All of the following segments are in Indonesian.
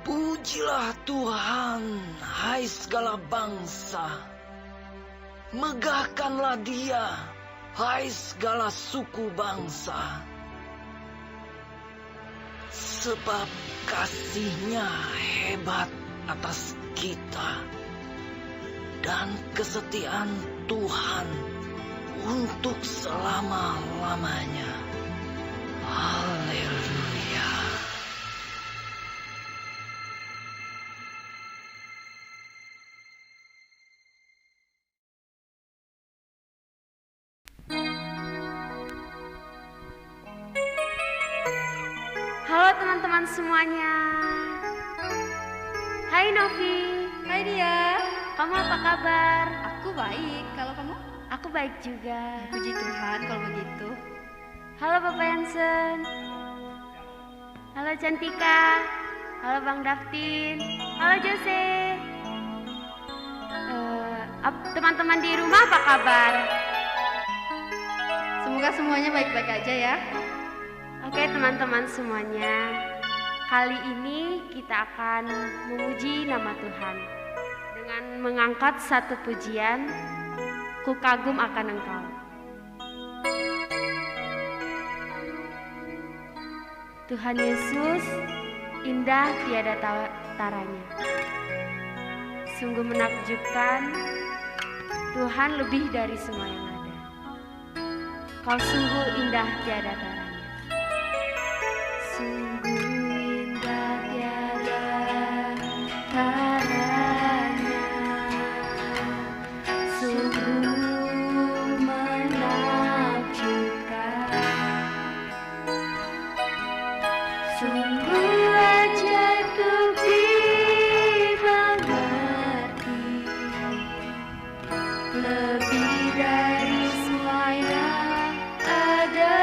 Pujilah Tuhan, hai segala bangsa. Megahkanlah Dia, hai segala suku bangsa. Sebab kasih-Nya hebat atas kita, dan kesetiaan Tuhan untuk selama-lamanya. Haleluya. Halo teman-teman semuanya. Hai Novi. Hai Dia. Kamu apa kabar? Aku baik, kalau kamu? Aku baik juga. Puji Tuhan kalau begitu. Halo Bapak Yansen. Halo Cantika. Halo Bang Daftin. Halo Jose. Teman-teman di rumah apa kabar? Semoga semuanya baik-baik aja ya. Oke teman-teman semuanya, kali ini kita akan memuji nama Tuhan dengan mengangkat satu pujian, Ku kagum akan Engkau. Tuhan Yesus, indah tiada taranya. Sungguh menakjubkan, Tuhan lebih dari semua yang ada. Kau sungguh indah tiada taranya. Sungguh indah tiada taranya, sungguh menakjubkan, sungguh ajaib untuk dimengerti, lebih dari semua yang ada.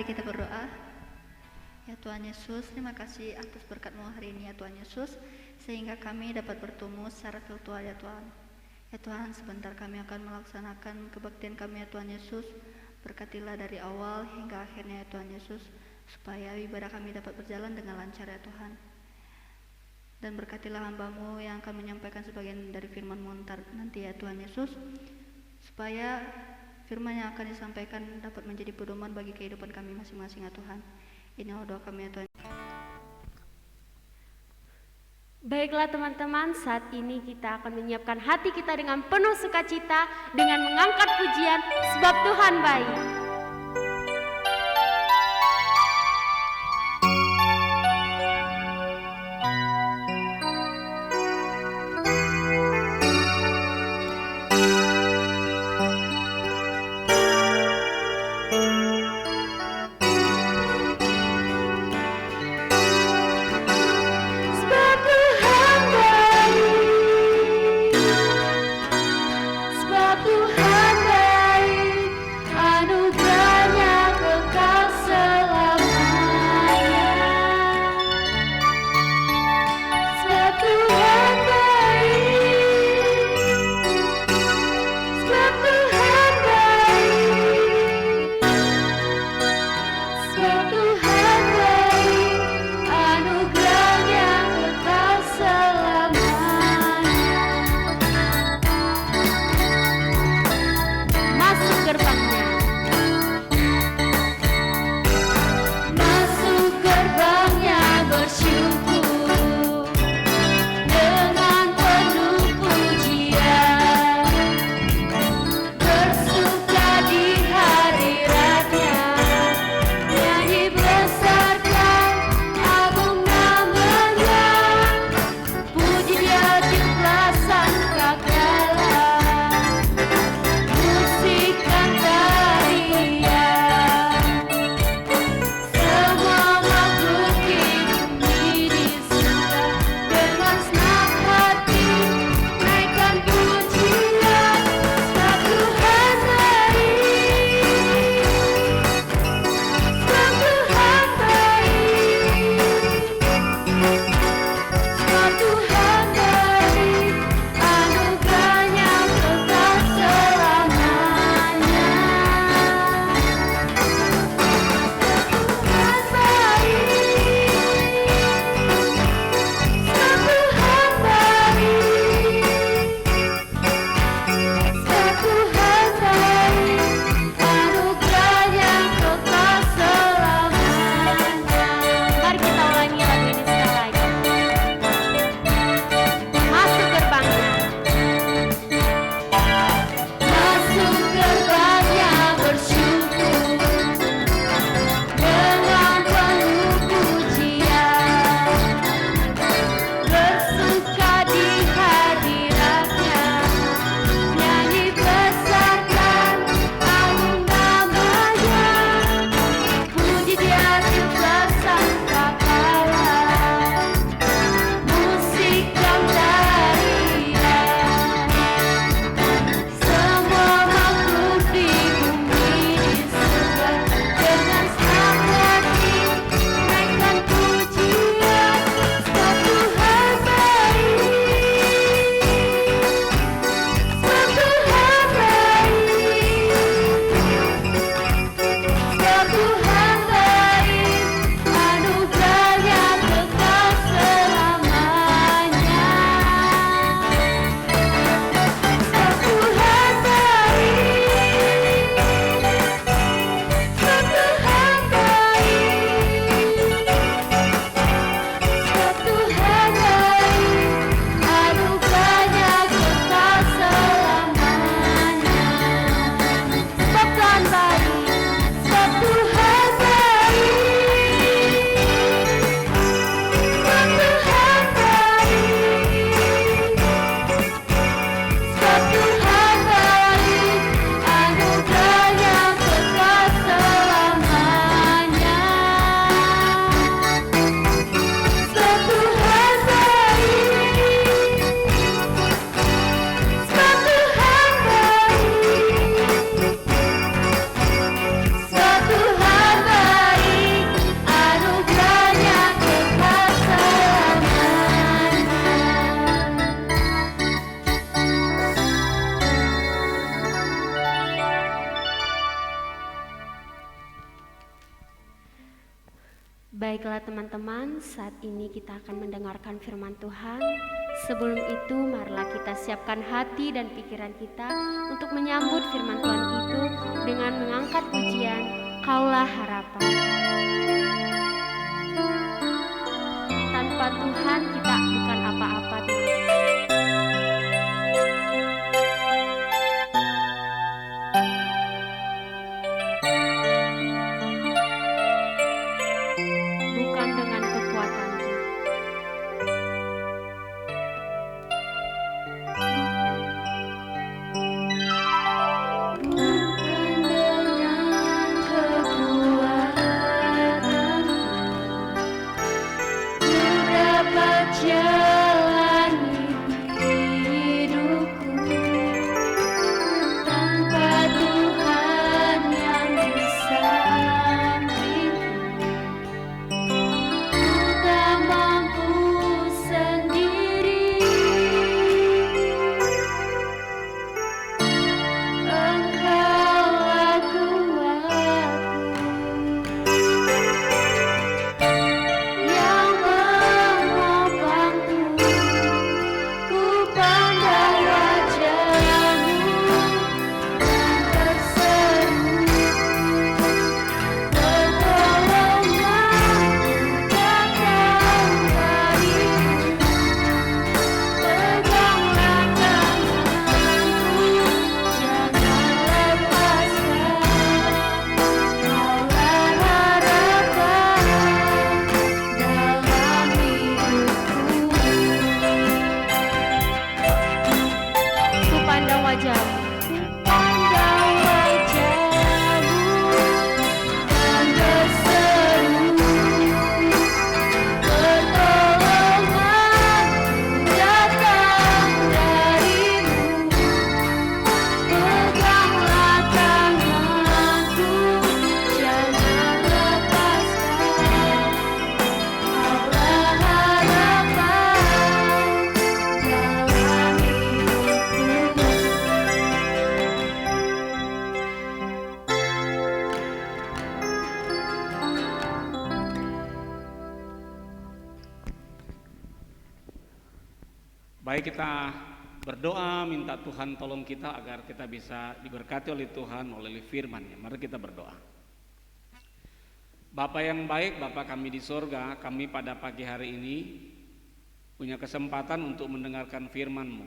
kita berdoa. Ya Tuhan Yesus, terima kasih atas berkat-Mu hari ini ya Tuhan Yesus, sehingga kami dapat bertemu secara virtual ya Tuhan. Ya Tuhan, sebentar kami akan melaksanakan kebaktian kami ya Tuhan Yesus. Berkatilah dari awal hingga akhirnya ya Tuhan Yesus, supaya ibadah kami dapat berjalan dengan lancar ya Tuhan. Dan berkatilah hamba-Mu yang akan menyampaikan sebagian dari firman-Mu nanti ya Tuhan Yesus, supaya firman yang akan disampaikan dapat menjadi pedoman bagi kehidupan kami masing-masing ya Tuhan. Inilah doa kami ya Tuhan. Baiklah teman-teman, saat ini kita akan menyiapkan hati kita dengan penuh sukacita dengan mengangkat pujian sebab Tuhan baik. Baiklah teman-teman, saat ini kita akan mendengarkan firman Tuhan. Sebelum itu, marilah kita siapkan hati dan pikiran kita untuk menyambut firman Tuhan itu dengan mengangkat pujian Kaulah Harapan. Tanpa Tuhan kita bukan apa-apa, teman-teman. Bukan dengan kekuatanku. Bukan dengan kekuatanku ku dapat jalani hidupku, tanpa Tuhan yang di sampingku ku tak mampu sendiri. Engkaulah kuatku yang menopangku, ku pandang wajah-Mu dan terseru, pertolonganku datang dari-Mu. Peganglah tanganku, jangan lepaskan, Kaulah harapan dalam hidupku. Ku pandang wajah-Mu. Pandang wajah-Mu dan berseru, pertolonganku datang dari-Mu. Peganglah tanganku, jangan lepaskan, Kaulah harapan dalam hidupku. Baik, kita berdoa minta Tuhan tolong kita agar kita bisa diberkati oleh Tuhan melalui firman-Nya. Mari kita berdoa. Bapa yang baik, Bapa kami di sorga, kami pada pagi hari ini punya kesempatan untuk mendengarkan firman-Mu.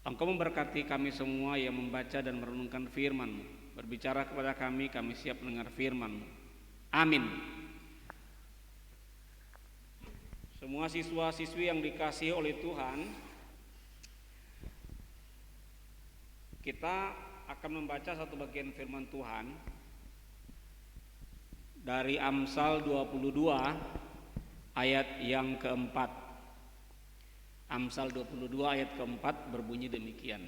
Engkau memberkati kami semua yang membaca dan merenungkan firman-Mu. Berbicara kepada kami siap mendengar firman-Mu. Amin. Semua siswa-siswi yang dikasihi oleh Tuhan, kita akan membaca satu bagian firman Tuhan dari Amsal 22 ayat yang keempat. Amsal 22 ayat keempat berbunyi demikian.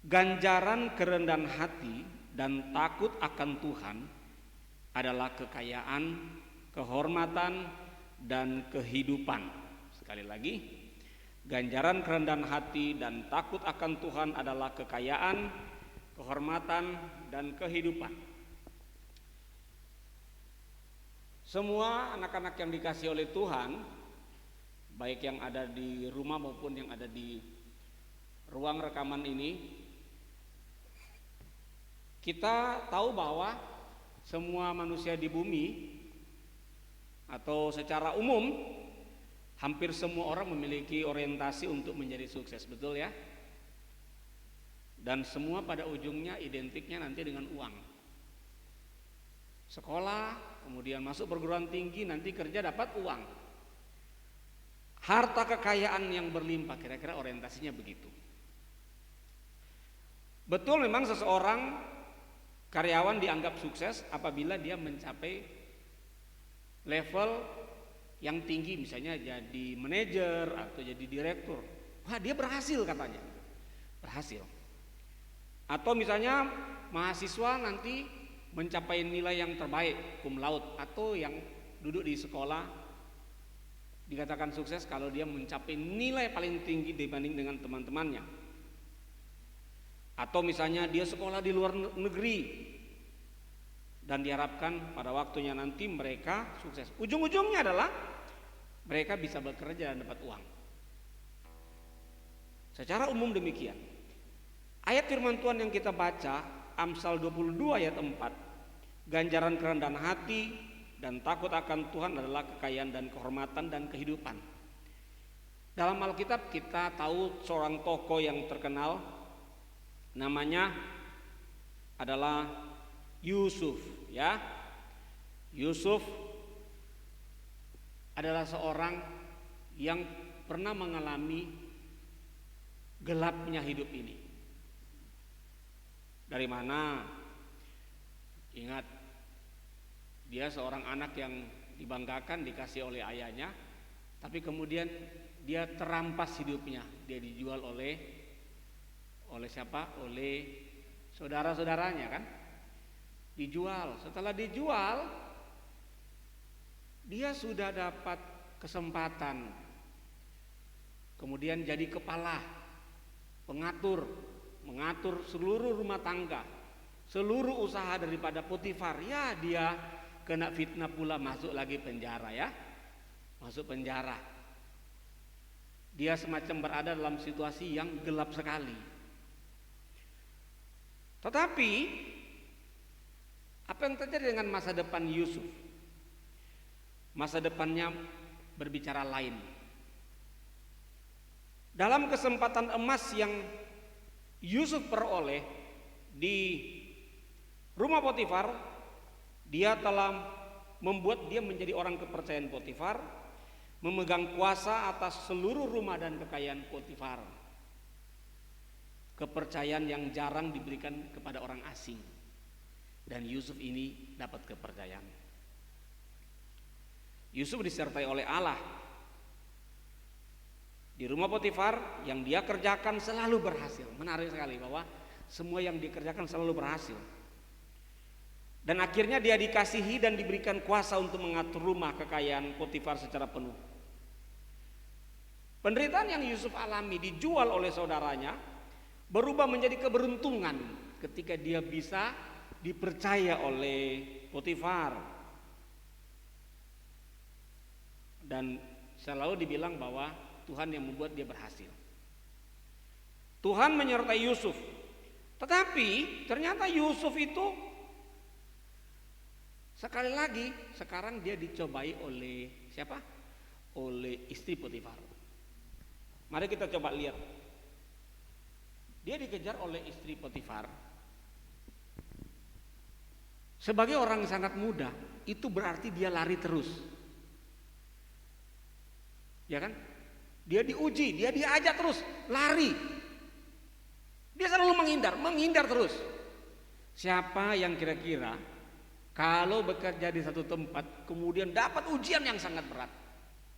Ganjaran kerendahan hati dan takut akan Tuhan adalah kekayaan, kehormatan, dan kehidupan. Sekali lagi, ganjaran kerendahan hati dan takut akan Tuhan adalah kekayaan, kehormatan, dan kehidupan. Semua anak-anak yang dikasihi oleh Tuhan, baik yang ada di rumah maupun yang ada di ruang rekaman ini, kita tahu bahwa semua manusia di bumi atau secara umum hampir semua orang memiliki orientasi untuk menjadi sukses, betul ya? Dan semua pada ujungnya identiknya nanti dengan uang. Sekolah, kemudian masuk perguruan tinggi, nanti kerja dapat uang. Harta kekayaan yang berlimpah, kira-kira orientasinya begitu. Betul, memang seseorang karyawan dianggap sukses apabila dia mencapai level yang tinggi, misalnya jadi manajer atau jadi direktur. Wah, dia berhasil katanya. Berhasil. Atau misalnya mahasiswa nanti mencapai nilai yang terbaik, cum laude, atau yang duduk di sekolah dikatakan sukses kalau dia mencapai nilai paling tinggi dibanding dengan teman-temannya. Atau misalnya dia sekolah di luar negeri dan diharapkan pada waktunya nanti mereka sukses. Ujung-ujungnya adalah mereka bisa bekerja dan dapat uang. Secara umum demikian. Ayat firman Tuhan yang kita baca, Amsal 22 ayat 4, ganjaran kerendahan hati dan takut akan Tuhan adalah kekayaan dan kehormatan dan kehidupan. Dalam Alkitab kita tahu seorang tokoh yang terkenal, namanya adalah Yusuf, ya. Yusuf adalah seorang yang pernah mengalami gelapnya hidup ini. Dari mana? Ingat, dia seorang anak yang dibanggakan, dikasih oleh ayahnya, tapi kemudian dia terampas hidupnya. Dia dijual oleh siapa? Oleh saudara-saudaranya kan? Dijual. Setelah dijual, dia sudah dapat kesempatan. Kemudian jadi kepala, mengatur seluruh rumah tangga, seluruh usaha daripada Potifar. Ya, dia kena fitnah pula, masuk lagi penjara ya. Masuk penjara. Dia semacam berada dalam situasi yang gelap sekali. Tetapi apa yang terjadi dengan masa depan Yusuf? Masa depannya berbicara lain. Dalam kesempatan emas yang Yusuf peroleh di rumah Potifar, dia telah membuat dia menjadi orang kepercayaan Potifar, memegang kuasa atas seluruh rumah dan kekayaan Potifar. Kepercayaan yang jarang diberikan kepada orang asing. Dan Yusuf ini dapat kepercayaan. Yusuf disertai oleh Allah. Di rumah Potifar yang dia kerjakan selalu berhasil. Menarik sekali bahwa semua yang dikerjakan selalu berhasil. Dan akhirnya dia dikasihi dan diberikan kuasa untuk mengatur rumah kekayaan Potifar secara penuh. Penderitaan yang Yusuf alami dijual oleh saudaranya berubah menjadi keberuntungan ketika dia bisa dipercaya oleh Potifar. Dan selalu dibilang bahwa Tuhan yang membuat dia berhasil. Tuhan menyertai Yusuf. Tetapi ternyata Yusuf itu sekali lagi sekarang dia dicobai oleh siapa? Oleh istri Potifar. Mari kita coba lihat. Dia dikejar oleh istri Potifar. Sebagai orang sangat muda, itu berarti dia lari terus. Ya kan? Dia diuji, dia diajak terus lari. Dia selalu menghindar terus. Siapa yang kira-kira kalau bekerja di satu tempat kemudian dapat ujian yang sangat berat?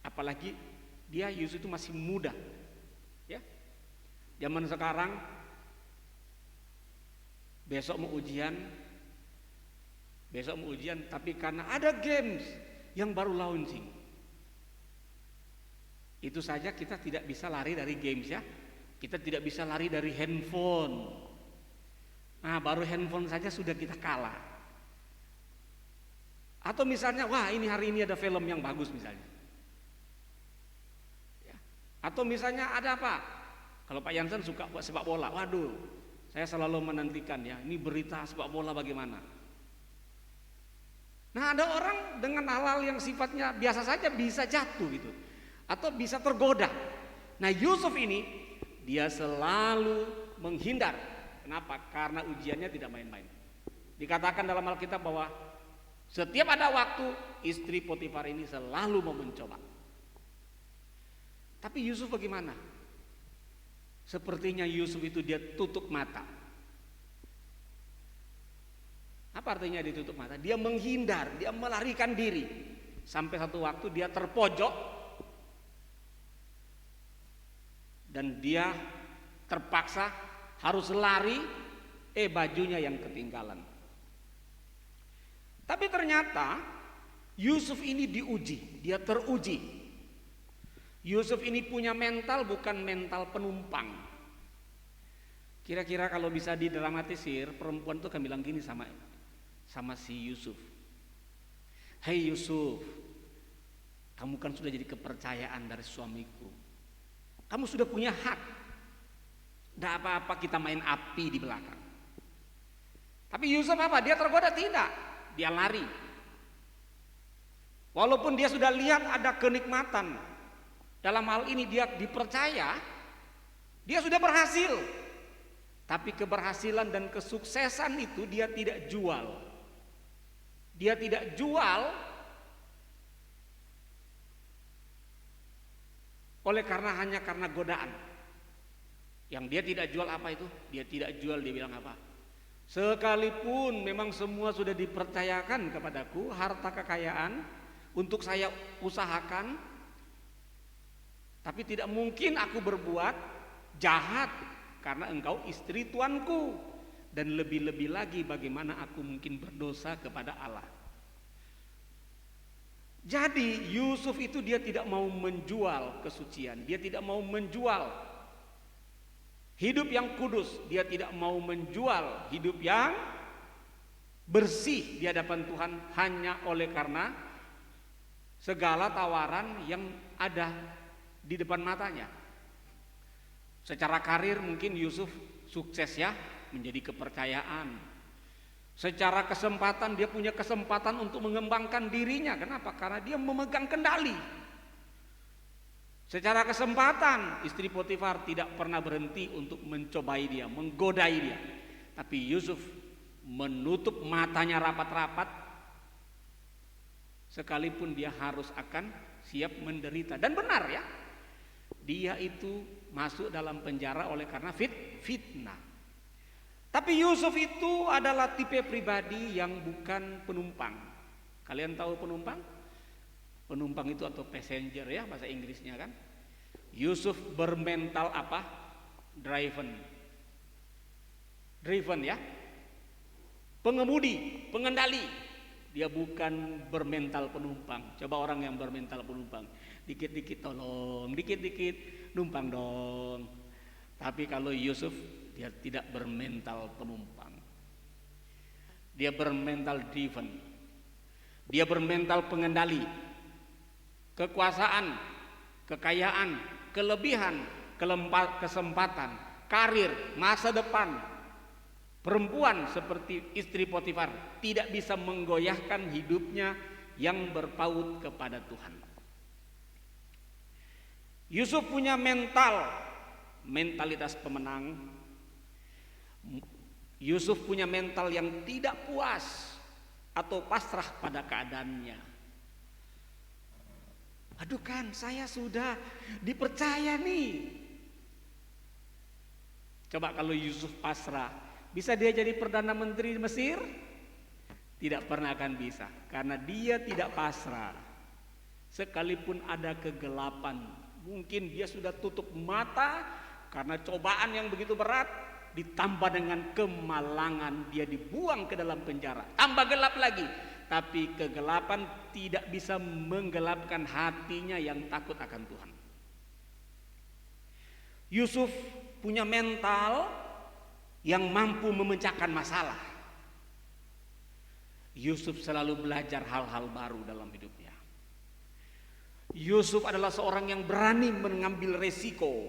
Apalagi dia Yusuf itu masih muda. Ya. Zaman sekarang besok mau ujian tapi karena ada games yang baru launching, itu saja kita tidak bisa lari dari games ya. Kita tidak bisa lari dari handphone. Nah, baru handphone saja sudah kita kalah. Atau misalnya, wah ini hari ini ada film yang bagus misalnya ya. Atau misalnya ada apa? Kalau Pak Jansen suka buat sepak bola, waduh, saya selalu menantikan ya, ini berita sepak bola bagaimana. Nah, ada orang dengan hal-hal yang sifatnya biasa saja bisa jatuh gitu, atau bisa tergoda. Nah, Yusuf ini dia selalu menghindar. Kenapa? Karena ujiannya tidak main-main. Dikatakan dalam Alkitab bahwa setiap ada waktu istri Potifar ini selalu mau mencoba. Tapi Yusuf bagaimana? Sepertinya Yusuf itu dia tutup mata. Apa artinya ditutup mata? Dia menghindar, dia melarikan diri. Sampai satu waktu dia terpojok dan dia terpaksa harus lari, bajunya yang ketinggalan. Tapi ternyata Yusuf ini diuji, dia teruji. Yusuf ini punya mental bukan mental penumpang. Kira-kira kalau bisa didramatisir, perempuan itu akan bilang gini sama sama si Yusuf. Hei Yusuf, kamu kan sudah jadi kepercayaan dari suamiku. Kamu sudah punya hak. Tidak apa-apa kita main api di belakang. Tapi Yusuf apa? Dia tergoda? Tidak. Dia lari. Walaupun dia sudah lihat ada kenikmatan. Dalam hal ini dia dipercaya. Dia sudah berhasil. Tapi keberhasilan dan kesuksesan itu dia tidak jual. Dia tidak jual hanya karena godaan. Yang dia tidak jual apa itu? Dia tidak jual, dia bilang apa? Sekalipun memang semua sudah dipercayakan kepadaku, harta kekayaan untuk saya usahakan, tapi tidak mungkin aku berbuat jahat karena engkau istri tuanku, dan lebih-lebih lagi bagaimana aku mungkin berdosa kepada Allah. Jadi Yusuf itu dia tidak mau menjual kesucian, dia tidak mau menjual hidup yang kudus, dia tidak mau menjual hidup yang bersih di hadapan Tuhan hanya oleh karena segala tawaran yang ada di depan matanya. Secara karir mungkin Yusuf sukses ya, menjadi kepercayaan. Secara kesempatan dia punya kesempatan untuk mengembangkan dirinya. Kenapa? Karena dia memegang kendali. Secara kesempatan istri Potifar tidak pernah berhenti untuk mencobai dia, menggodai dia. Tapi Yusuf menutup matanya rapat-rapat, sekalipun dia harus akan siap menderita. Dan benar ya, dia itu masuk dalam penjara oleh karena fitnah. Tapi Yusuf itu adalah tipe pribadi yang bukan penumpang. Kalian tahu penumpang? Penumpang itu atau passenger ya bahasa Inggrisnya kan. Yusuf bermental apa? Driven ya. Pengemudi, pengendali. Dia bukan bermental penumpang. Coba orang yang bermental penumpang, dikit-dikit tolong, dikit-dikit numpang dong. Tapi kalau Yusuf, dia tidak bermental penumpang. Dia bermental driven. Dia bermental pengendali. Kekuasaan, kekayaan, kelebihan, kesempatan, karir, masa depan. Perempuan seperti istri Potifar tidak bisa menggoyahkan hidupnya yang berpaut kepada Tuhan. Yusuf punya mentalitas pemenang. Yusuf punya mental yang tidak puas atau pasrah pada keadaannya. Aduh kan saya sudah dipercaya nih. Coba kalau Yusuf pasrah, bisa dia jadi Perdana Menteri Mesir? Tidak pernah akan bisa, karena dia tidak pasrah. Sekalipun ada kegelapan, mungkin dia sudah tutup mata karena cobaan yang begitu berat, ditambah dengan kemalangan, dia dibuang ke dalam penjara, tambah gelap lagi. Tapi kegelapan tidak bisa menggelapkan hatinya yang takut akan Tuhan. Yusuf punya mental yang mampu memecahkan masalah. Yusuf selalu belajar hal-hal baru dalam hidupnya. Yusuf adalah seorang yang berani mengambil resiko.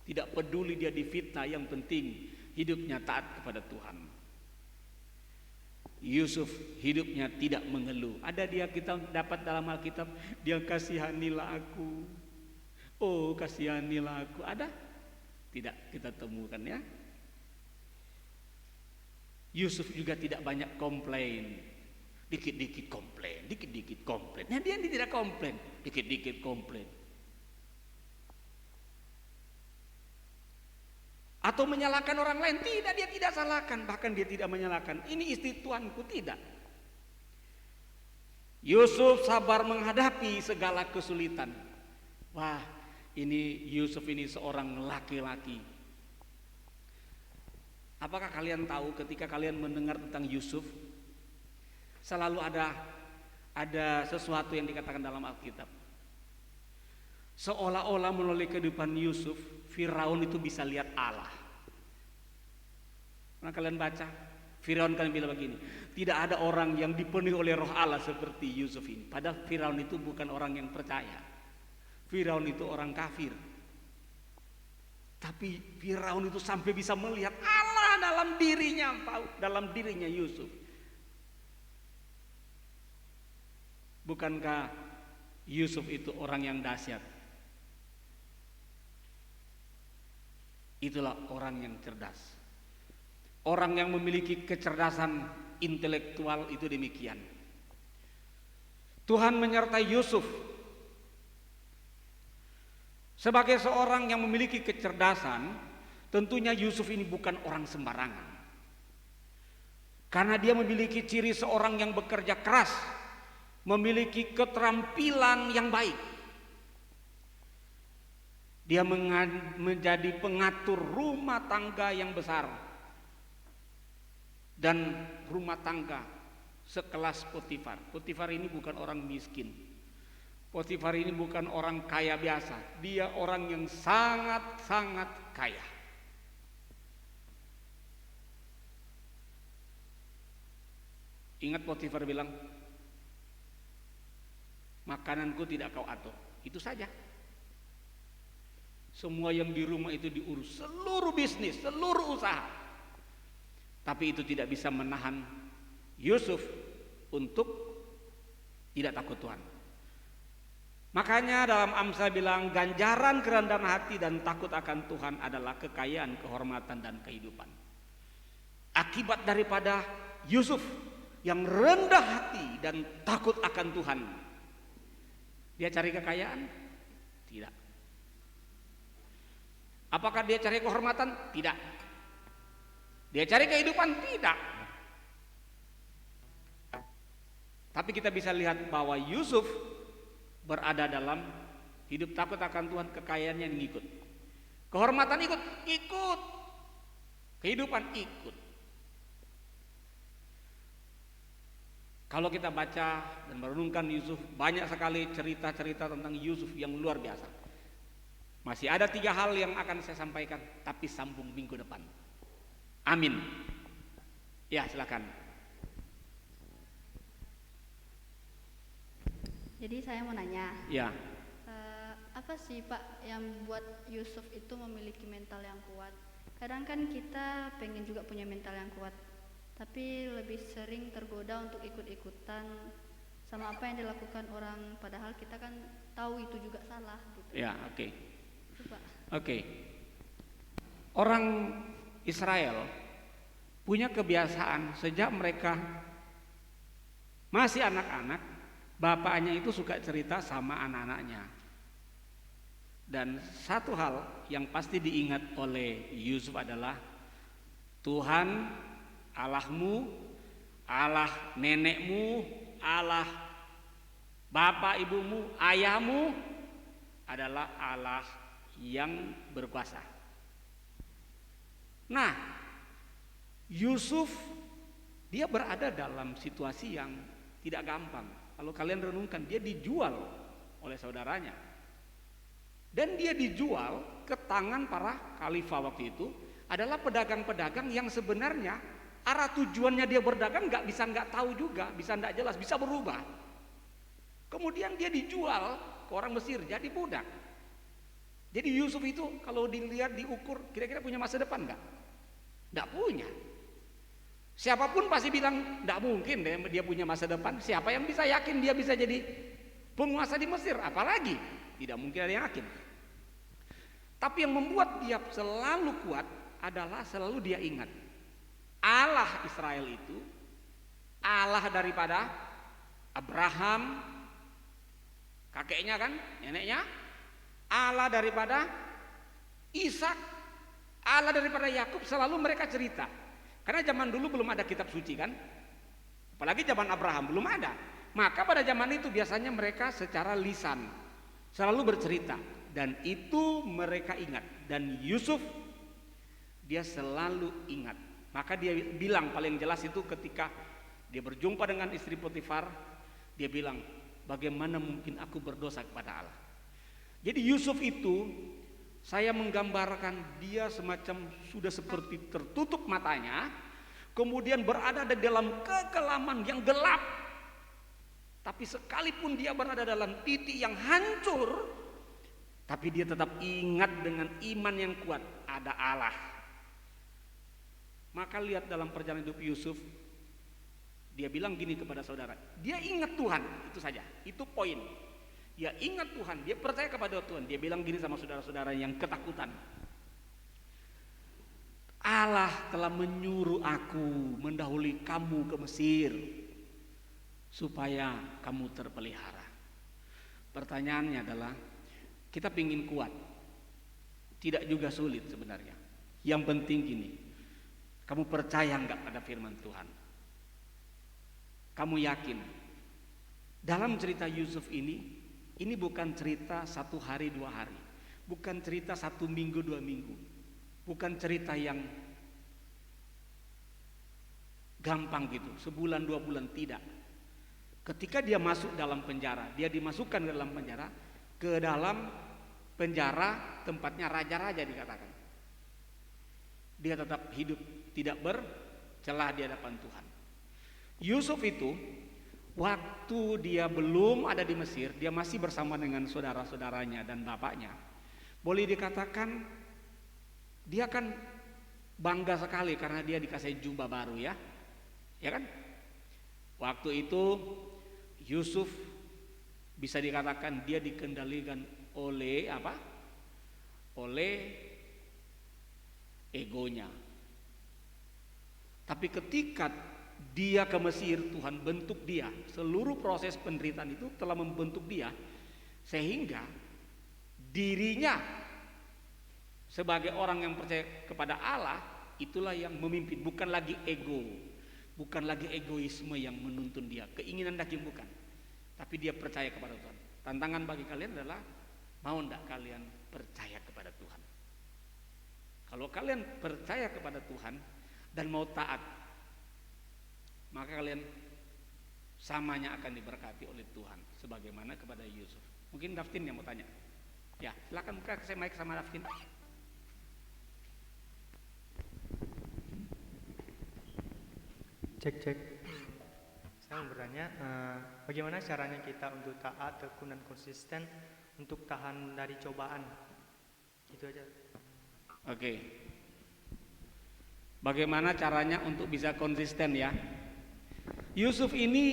Tidak peduli dia difitnah, yang penting hidupnya taat kepada Tuhan. Yusuf hidupnya tidak mengeluh. Ada dia, kita dapat dalam Alkitab, dia kasihanilah aku. Oh kasihanilah aku. Ada? Tidak kita temukan ya. Yusuf juga tidak banyak komplain. Dikit-dikit komplain, dikit-dikit komplain. Nah dia tidak komplain, dikit-dikit komplain. Atau menyalahkan orang lain. Tidak, dia tidak salahkan. Bahkan dia tidak menyalahkan, ini istri tuanku, tidak. Yusuf sabar menghadapi segala kesulitan. Wah, ini Yusuf ini seorang laki-laki. Apakah kalian tahu ketika kalian mendengar tentang Yusuf, selalu ada sesuatu yang dikatakan dalam Alkitab. Seolah-olah melalui kehidupan Yusuf, Firaun itu bisa lihat Allah. Nah kalian baca, Firaun kan bilang begini, tidak ada orang yang dipenuhi oleh roh Allah seperti Yusuf ini. Padahal Firaun itu bukan orang yang percaya. Firaun itu orang kafir. Tapi Firaun itu sampai bisa melihat Allah dalam dirinya Yusuf. Bukankah Yusuf itu orang yang dahsyat? Itulah orang yang cerdas. Orang yang memiliki kecerdasan intelektual itu demikian. Tuhan menyertai Yusuf sebagai seorang yang memiliki kecerdasan. Tentunya Yusuf ini bukan orang sembarangan, karena dia memiliki ciri seorang yang bekerja keras, memiliki keterampilan yang baik. Dia menjadi pengatur rumah tangga yang besar, dan rumah tangga sekelas Potifar. Potifar ini bukan orang miskin. Potifar ini bukan orang kaya biasa. Dia orang yang sangat-sangat kaya. Ingat Potifar bilang, makananku tidak kau atur. Itu saja. Semua yang di rumah itu diurus, seluruh bisnis, seluruh usaha. Tapi itu tidak bisa menahan Yusuf untuk tidak takut Tuhan. Makanya dalam Amsal bilang, ganjaran kerendahan hati dan takut akan Tuhan adalah kekayaan, kehormatan, dan kehidupan. Akibat daripada Yusuf yang rendah hati dan takut akan Tuhan, dia cari kekayaan? Tidak. Apakah dia cari kehormatan? Tidak. Dia cari kehidupan? Tidak. Tapi kita bisa lihat bahwa Yusuf berada dalam hidup takut akan Tuhan, kekayaannya yang ikut. Kehormatan ikut. Kehidupan ikut. Kalau kita baca dan merenungkan Yusuf, banyak sekali cerita-cerita tentang Yusuf yang luar biasa. Masih ada 3 hal yang akan saya sampaikan, tapi sambung minggu depan. Amin. Ya, silakan. Jadi saya mau nanya, Ya. apa sih Pak yang buat Yusuf itu memiliki mental yang kuat? Kadang kan kita pengen juga punya mental yang kuat, tapi lebih sering tergoda untuk ikut-ikutan sama apa yang dilakukan orang, padahal kita kan tahu itu juga salah gitu. Ya, oke. Itu, Pak. Oke. Orang Israel punya kebiasaan sejak mereka masih anak-anak, bapaknya itu suka cerita sama anak-anaknya. Dan satu hal yang pasti diingat oleh Yusuf adalah Tuhan Allahmu, Allah nenekmu, Allah bapak ibumu, ayahmu adalah Allah yang berkuasa. Nah, Yusuf dia berada dalam situasi yang tidak gampang. Kalau kalian renungkan, dia dijual oleh saudaranya. Dan dia dijual ke tangan para khalifah waktu itu adalah pedagang-pedagang yang sebenarnya arah tujuannya dia berdagang nggak tahu juga, bisa nggak jelas, bisa berubah. Kemudian dia dijual ke orang Mesir jadi budak. Jadi Yusuf itu kalau dilihat, diukur, kira-kira punya masa depan nggak? Nggak punya. Siapapun pasti bilang nggak mungkin deh dia punya masa depan. Siapa yang bisa yakin dia bisa jadi penguasa di Mesir? Apalagi tidak mungkin ada yang yakin. Tapi yang membuat dia selalu kuat adalah selalu dia ingat Allah Israel itu Allah daripada Abraham, kakeknya kan, neneknya, Allah daripada Ishak, Allah daripada Yakub. Selalu mereka cerita. Karena zaman dulu belum ada kitab suci kan, apalagi zaman Abraham belum ada. Maka pada zaman itu biasanya mereka secara lisan selalu bercerita, dan itu mereka ingat. Dan Yusuf dia selalu ingat. Maka dia bilang paling jelas itu ketika dia berjumpa dengan istri Potifar, dia bilang, bagaimana mungkin aku berdosa kepada Allah. Jadi Yusuf itu saya menggambarkan dia semacam sudah seperti tertutup matanya, kemudian berada di dalam kekelaman yang gelap. Tapi sekalipun dia berada dalam titik yang hancur, tapi dia tetap ingat dengan iman yang kuat, ada Allah. Maka lihat dalam perjalanan hidup Yusuf, dia bilang gini kepada saudara, dia ingat Tuhan, itu saja, itu poin. Dia ingat Tuhan, dia percaya kepada Tuhan. Dia bilang gini sama saudara-saudara yang ketakutan, Allah telah menyuruh aku mendahului kamu ke Mesir supaya kamu terpelihara. Pertanyaannya adalah, kita ingin kuat, tidak juga sulit sebenarnya. Yang penting gini, kamu percaya enggak pada firman Tuhan? Kamu yakin? Dalam cerita Yusuf ini bukan cerita 1 hari 2 hari, bukan cerita 1 minggu 2 minggu, bukan cerita yang gampang gitu, sebulan 2 bulan, tidak. Ketika dia masuk dalam penjara, dia dimasukkan ke dalam penjara, ke dalam penjara tempatnya raja-raja dikatakan. Dia tetap hidup, tidak bercelah di hadapan Tuhan. Yusuf itu waktu dia belum ada di Mesir, dia masih bersama dengan saudara-saudaranya dan bapaknya. Boleh dikatakan dia kan bangga sekali karena dia dikasih jubah baru, ya kan? Waktu itu Yusuf bisa dikatakan dia dikendalikan oleh apa? Oleh egonya. Tapi ketika dia ke Mesir, Tuhan bentuk dia. Seluruh proses penderitaan itu telah membentuk dia, sehingga dirinya sebagai orang yang percaya kepada Allah, itulah yang memimpin, bukan lagi ego, bukan lagi egoisme yang menuntun dia, keinginan daging bukan, tapi dia percaya kepada Tuhan. Tantangan bagi kalian adalah, mau enggak kalian percaya kepada Tuhan? Kalau kalian percaya kepada Tuhan dan mau taat, maka kalian samanya akan diberkati oleh Tuhan sebagaimana kepada Yusuf. Mungkin Daftin yang mau tanya. Ya, silakan buka saya mic sama Daftin. Cek. Saya mau bertanya, bagaimana caranya kita untuk taat, tekun dan konsisten untuk tahan dari cobaan? Itu aja. Oke. Bagaimana caranya untuk bisa konsisten, ya? Yusuf ini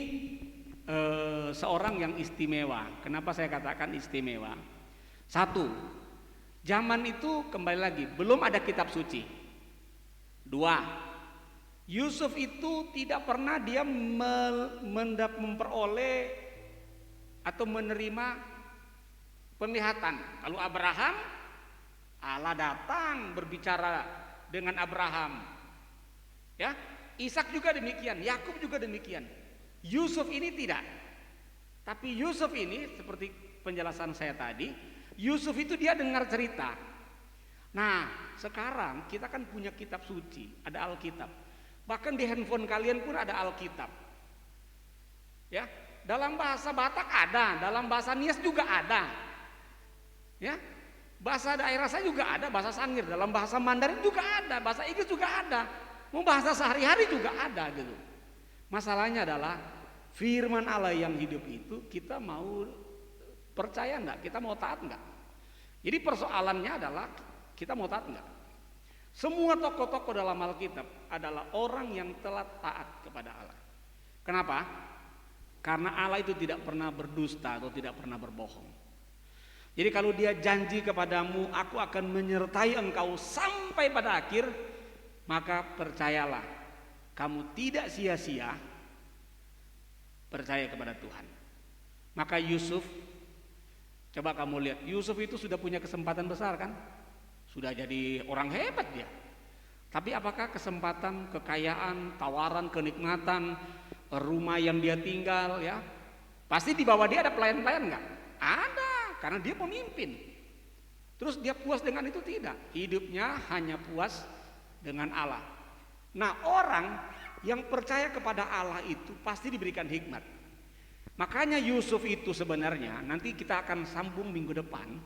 seorang yang istimewa. Kenapa saya katakan istimewa? 1, zaman itu kembali lagi belum ada kitab suci. 2, Yusuf itu tidak pernah dia memperoleh atau menerima penglihatan. Kalau Abraham, Allah datang berbicara dengan Abraham, ya. Ishak juga demikian, Yakub juga demikian. Yusuf ini tidak. Tapi Yusuf ini seperti penjelasan saya tadi, Yusuf itu dia dengar cerita. Nah, sekarang kita kan punya kitab suci, ada Alkitab. Bahkan di handphone kalian pun ada Alkitab. Ya, dalam bahasa Batak ada, dalam bahasa Nias juga ada. Ya. Bahasa daerah saya juga ada, bahasa Sangir, dalam bahasa Mandarin juga ada, bahasa Inggris juga ada. Mau bahasa sehari-hari juga ada gitu. Masalahnya adalah firman Allah yang hidup itu kita mau percaya enggak? Kita mau taat enggak? Jadi persoalannya adalah kita mau taat enggak? Semua tokoh-tokoh dalam Alkitab adalah orang yang telah taat kepada Allah. Kenapa? Karena Allah itu tidak pernah berdusta atau tidak pernah berbohong. Jadi kalau dia janji kepadamu, aku akan menyertai engkau sampai pada akhir, maka percayalah, kamu tidak sia-sia percaya kepada Tuhan. Maka Yusuf, coba kamu lihat, Yusuf itu sudah punya kesempatan besar kan? Sudah jadi orang hebat dia. Tapi apakah kesempatan, kekayaan, tawaran, kenikmatan, rumah yang dia tinggal, ya, pasti di bawah dia ada pelayan-pelayan enggak? Ada, karena dia pemimpin. Terus dia puas dengan itu? Tidak. Hidupnya hanya puas dengan Allah. Nah, orang yang percaya kepada Allah itu pasti diberikan hikmat. Makanya Yusuf itu sebenarnya, nanti kita akan sambung minggu depan.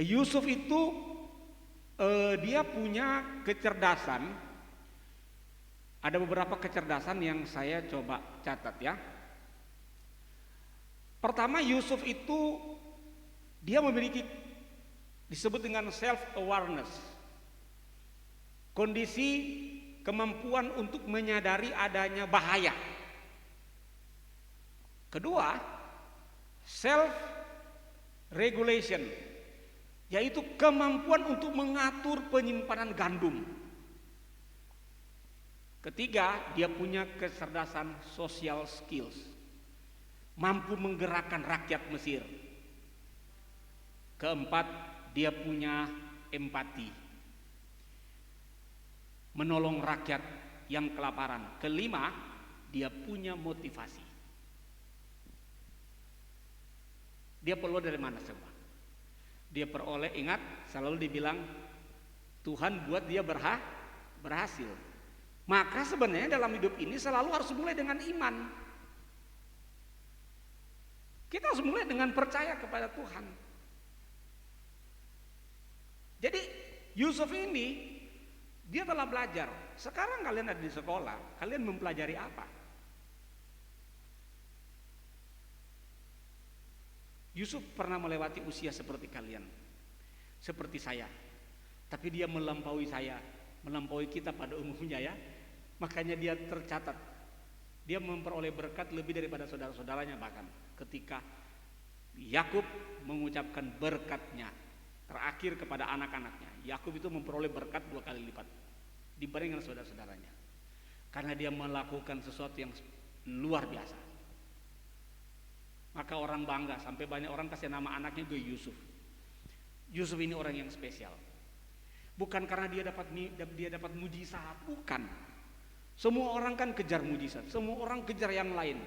Yusuf itu dia punya kecerdasan Ada beberapa kecerdasan yang saya coba catat ya. Pertama, Yusuf itu dia memiliki disebut dengan self awareness. Kondisi kemampuan untuk menyadari adanya bahaya. Kedua, self regulation, yaitu kemampuan untuk mengatur penyimpanan gandum. Ketiga, dia punya kecerdasan social skills, mampu menggerakkan rakyat Mesir. Keempat, dia punya empati, menolong rakyat yang kelaparan. Kelima, dia punya motivasi. Dia peroleh dari mana semua? Dia peroleh, ingat, selalu dibilang Tuhan buat dia berhasil. Maka sebenarnya dalam hidup ini selalu harus mulai dengan iman. Kita harus mulai dengan percaya kepada Tuhan. Jadi Yusuf ini dia telah belajar. Sekarang kalian ada di sekolah, kalian mempelajari apa? Yusuf pernah melewati usia seperti kalian, seperti saya. Tapi dia melampaui saya, melampaui kita pada umumnya ya. Makanya dia tercatat. Dia memperoleh berkat lebih daripada saudara-saudaranya bahkan. Ketika Yakub mengucapkan berkatnya terakhir kepada anak-anaknya, Yakub itu memperoleh berkat 2 kali lipat dibanding dengan saudara-saudaranya. Karena dia melakukan sesuatu yang luar biasa. Maka orang bangga, sampai banyak orang kasih nama anaknya itu Yusuf. Yusuf ini orang yang spesial. Bukan karena dia dapat mujizat, bukan. Semua orang kan kejar mujizat, semua orang kejar yang lain.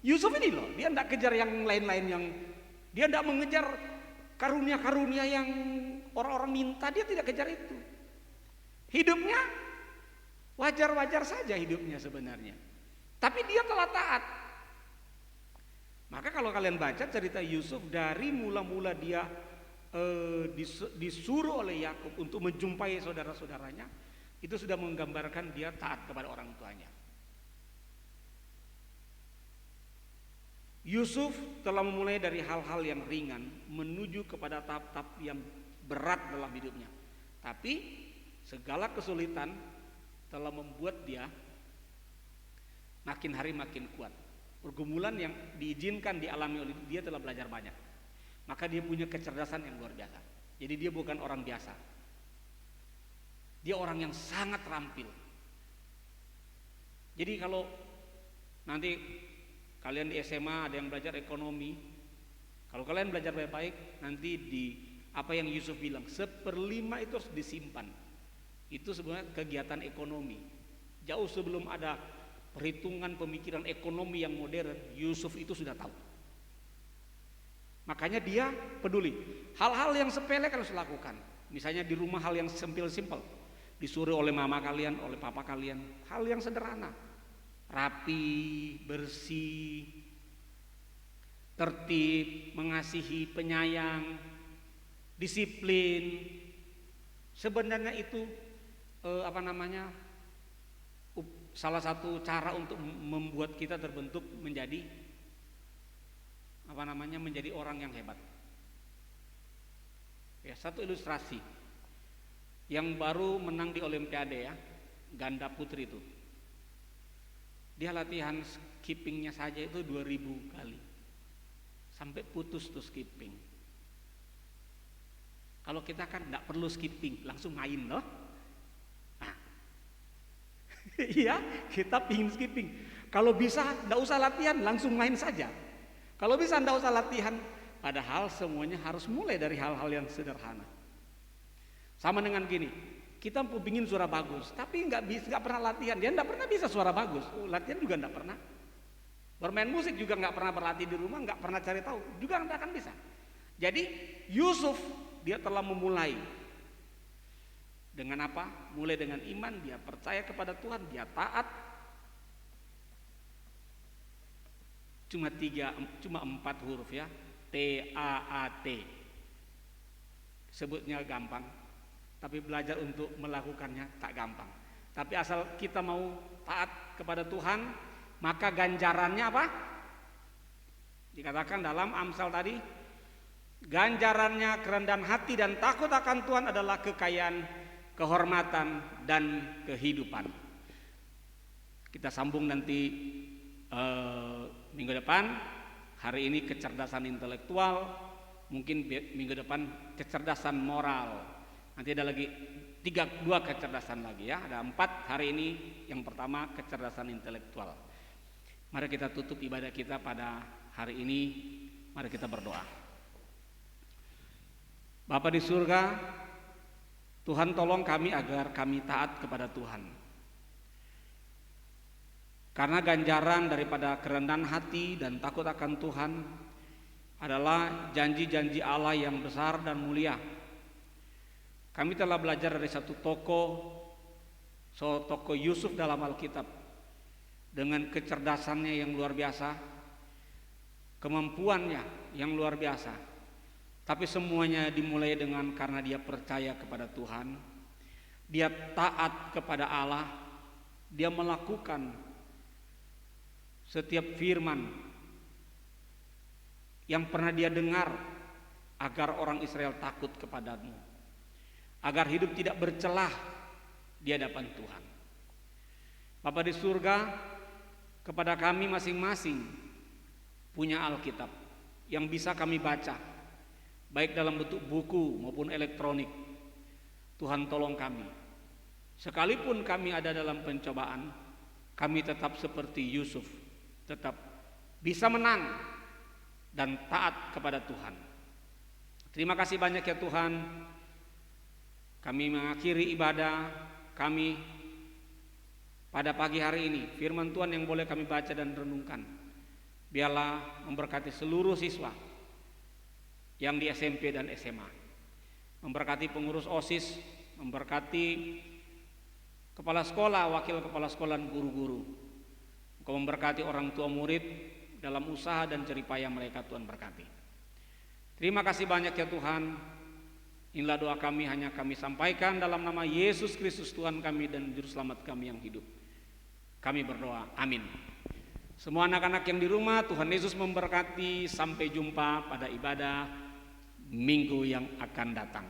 Yusuf ini loh, dia tidak kejar yang lain-lain, yang dia tidak mengejar karunia-karunia yang orang-orang minta, dia tidak kejar itu. Hidupnya wajar-wajar saja hidupnya sebenarnya. Tapi dia telah taat. Maka kalau kalian baca cerita Yusuf dari mula-mula dia disuruh oleh Yakub untuk menjumpai saudara-saudaranya, itu sudah menggambarkan dia taat kepada orang tuanya. Yusuf telah memulai dari hal-hal yang ringan menuju kepada tahap-tahap yang berat dalam hidupnya. Tapi segala kesulitan telah membuat dia makin hari makin kuat. Pergumulan yang diizinkan dialami oleh dia telah belajar banyak. Maka dia punya kecerdasan yang luar biasa. Jadi dia bukan orang biasa. Dia orang yang sangat terampil. Jadi kalau nanti kalian di SMA ada yang belajar ekonomi, kalau kalian belajar baik-baik, nanti di apa yang Yusuf bilang, 1/5 itu harus disimpan. Itu sebenarnya kegiatan ekonomi. Jauh sebelum ada perhitungan pemikiran ekonomi yang modern, Yusuf itu sudah tahu. Makanya dia peduli. Hal-hal yang sepele harus dilakukan. Misalnya di rumah hal yang simpel, disuruh oleh mama kalian, oleh papa kalian, hal yang sederhana, rapi, bersih, tertib, mengasihi, penyayang, disiplin. Sebenarnya itu salah satu cara untuk membuat kita terbentuk menjadi menjadi orang yang hebat. Ya, satu ilustrasi yang baru menang di Olimpiade ya, ganda putri itu. Dia latihan skippingnya saja itu 2000 kali. Sampai putus tuh skipping. Kalau kita kan tidak perlu skipping, langsung main loh. Nah, iya, kita pingin skipping. Kalau bisa tidak usah latihan, langsung main saja. Kalau bisa tidak usah latihan. Padahal semuanya harus mulai dari hal-hal yang sederhana. Sama dengan gini, kita pingin suara bagus, tapi nggak pernah latihan. Dia nggak pernah bisa suara bagus. Latihan juga nggak pernah. Bermain musik juga nggak pernah berlatih di rumah, nggak pernah cari tahu, juga nggak akan bisa. Jadi Yusuf dia telah memulai dengan apa? Mulai dengan iman, dia percaya kepada Tuhan, dia taat. Cuma 4 huruf ya, TAAT. Sebutnya gampang, tapi belajar untuk melakukannya tak gampang. Tapi asal kita mau taat kepada Tuhan, maka ganjarannya apa? Dikatakan dalam Amsal tadi, ganjarannya kerendahan hati dan takut akan Tuhan adalah kekayaan, kehormatan, dan kehidupan. Kita sambung nanti minggu depan. Hari ini kecerdasan intelektual, mungkin minggu depan kecerdasan moral. Nanti ada lagi dua kecerdasan lagi ya. Ada 4 hari ini. Yang pertama kecerdasan intelektual. Mari kita tutup ibadah kita pada hari ini. Mari kita berdoa. Bapa di surga, Tuhan tolong kami agar kami taat kepada Tuhan. Karena ganjaran daripada kerendahan hati dan takut akan Tuhan adalah janji-janji Allah yang besar dan mulia. Kami telah belajar dari satu tokoh Yusuf dalam Alkitab, dengan kecerdasannya yang luar biasa, kemampuannya yang luar biasa. Tapi semuanya dimulai dengan karena dia percaya kepada Tuhan, dia taat kepada Allah, dia melakukan setiap firman yang pernah dia dengar agar orang Israel takut kepadamu, agar hidup tidak bercelah di hadapan Tuhan. Bapa di surga, kepada kami masing-masing punya Alkitab yang bisa kami baca, baik dalam bentuk buku maupun elektronik. Tuhan tolong kami, sekalipun kami ada dalam pencobaan, kami tetap seperti Yusuf, tetap bisa menang dan taat kepada Tuhan. Terima kasih banyak ya Tuhan. Kami mengakhiri ibadah kami pada pagi hari ini. Firman Tuhan yang boleh kami baca dan renungkan, biarlah memberkati seluruh siswa yang di SMP dan SMA, memberkati pengurus OSIS, memberkati kepala sekolah, wakil kepala sekolah, dan guru-guru. Engkau memberkati orang tua murid dalam usaha dan jeripaya mereka, Tuhan berkati. Terima kasih banyak ya Tuhan. Inilah doa kami, hanya kami sampaikan dalam nama Yesus Kristus Tuhan kami dan Juru Selamat kami yang hidup. Kami berdoa, amin. Semua anak-anak yang di rumah, Tuhan Yesus memberkati. Sampai jumpa pada ibadah minggu yang akan datang.